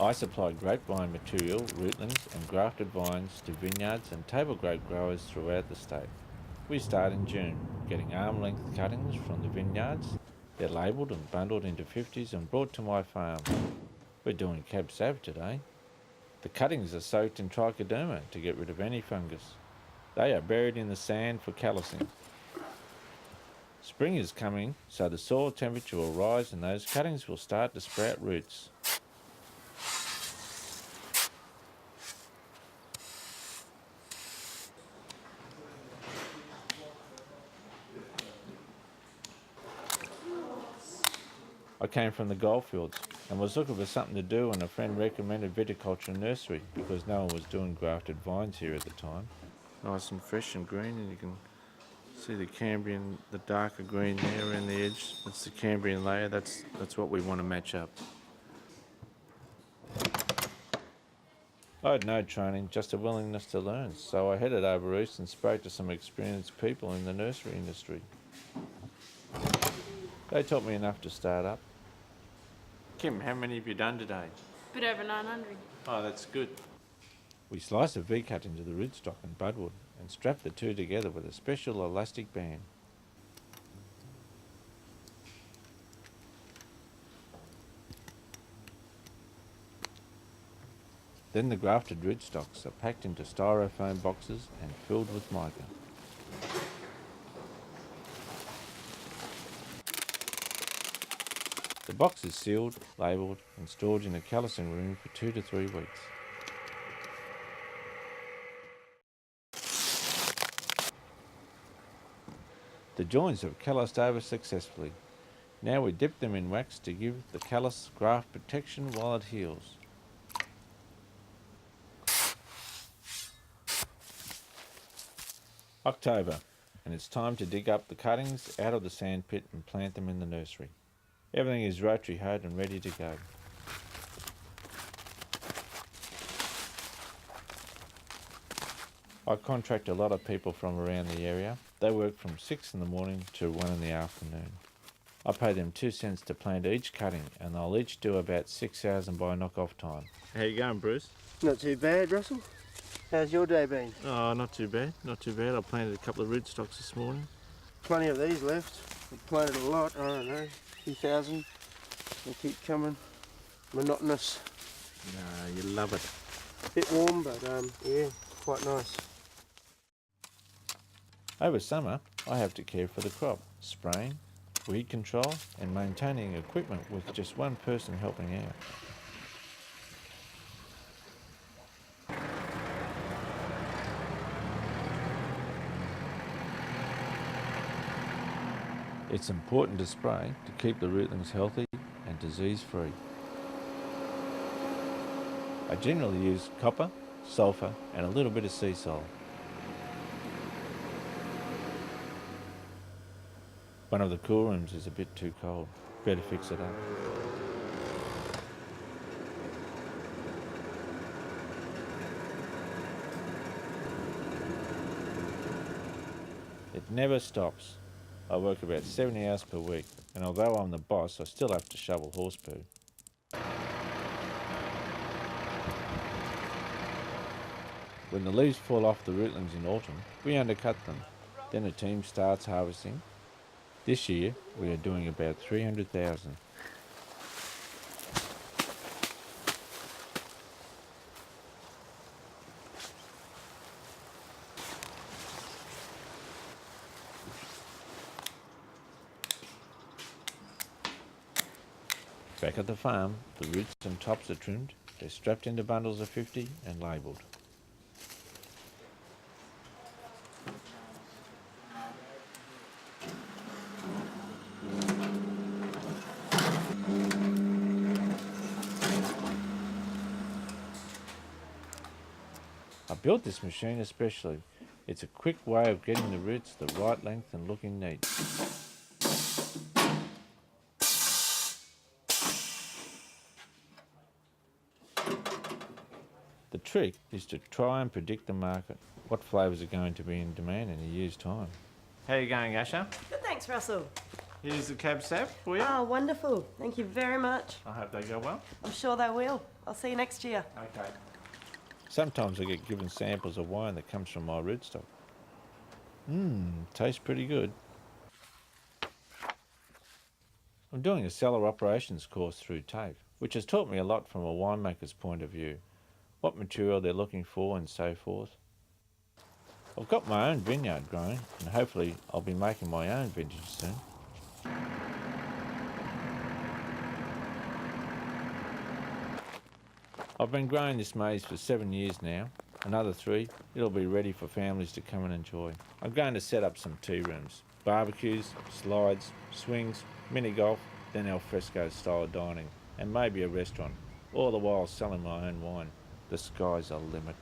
I supply grapevine material, rootlings and grafted vines to vineyards and table grape growers throughout the state. We start in June, getting arm-length cuttings from the vineyards. They're labelled and bundled into 50s and brought to my farm. We're doing Cab Sav today. The cuttings are soaked in trichoderma to get rid of any fungus. They are buried in the sand for callousing. Spring is coming, so the soil temperature will rise and those cuttings will start to sprout roots. I came from the goldfields and was looking for something to do, and a friend recommended Viticulture Nursery because no one was doing grafted vines here at the time. Nice and fresh and green, and you can see the Cambrian, the darker green there around the edge. That's the Cambrian layer. That's what we want to match up. I had no training, just a willingness to learn, so I headed over east and spoke to some experienced people in the nursery industry. They taught me enough to start up. Kim, how many have you done today? Bit over 900. Oh, that's good. We slice a V-cut into the rootstock and budwood and strap the two together with a special elastic band. Then the grafted rootstocks are packed into styrofoam boxes and filled with mica. The box is sealed, labelled and stored in a callousing room for 2 to 3 weeks. The joints have calloused over successfully. Now we dip them in wax to give the callus graft protection while it heals. October, and it's time to dig up the cuttings out of the sand pit and plant them in the nursery. Everything is rotary hoed and ready to go. I contract a lot of people from around the area. They work from 6 in the morning to 1 in the afternoon. I pay them 2 cents to plant each cutting, and they'll each do about 6 hours and by knock-off time. How you going, Bruce? Not too bad, Russell. How's your day been? Oh, not too bad, not too bad. I planted a couple of rootstocks this morning. Plenty of these left. I've planted a lot, I don't know, 2,000. They keep coming. Monotonous. No, you love it. Bit warm, but yeah, quite nice. Over summer, I have to care for the crop, spraying, weed control and maintaining equipment with just one person helping out. It's important to spray to keep the rootlings healthy and disease-free. I generally use copper, sulphur and a little bit of sea salt. One of the cool rooms is a bit too cold. Better fix it up. It never stops. I work about 70 hours per week, and although I'm the boss, I still have to shovel horse poo. When the leaves fall off the rootlings in autumn, we undercut them. Then the team starts harvesting. This year, we are doing about 300,000. Back at the farm, the roots and tops are trimmed, they're strapped into bundles of 50 and labelled. I built this machine especially. It's a quick way of getting the roots the right length and looking neat. The trick is to try and predict the market, what flavours are going to be in demand in a year's time. How are you going, Asha? Good, thanks, Russell. Here's the cab sap for you. Oh, wonderful. Thank you very much. I hope they go well. I'm sure they will. I'll see you next year. Okay. Sometimes I get given samples of wine that comes from my rootstock. Tastes pretty good. I'm doing a cellar operations course through TAFE, which has taught me a lot from a winemaker's point of view, what material they're looking for and so forth. I've got my own vineyard growing, and hopefully I'll be making my own vintage soon. I've been growing this maize for 7 years now. Another 3, it'll be ready for families to come and enjoy. I'm going to set up some tea rooms, barbecues, slides, swings, mini golf, then al fresco style dining, and maybe a restaurant, all the while selling my own wine. The sky's the limit.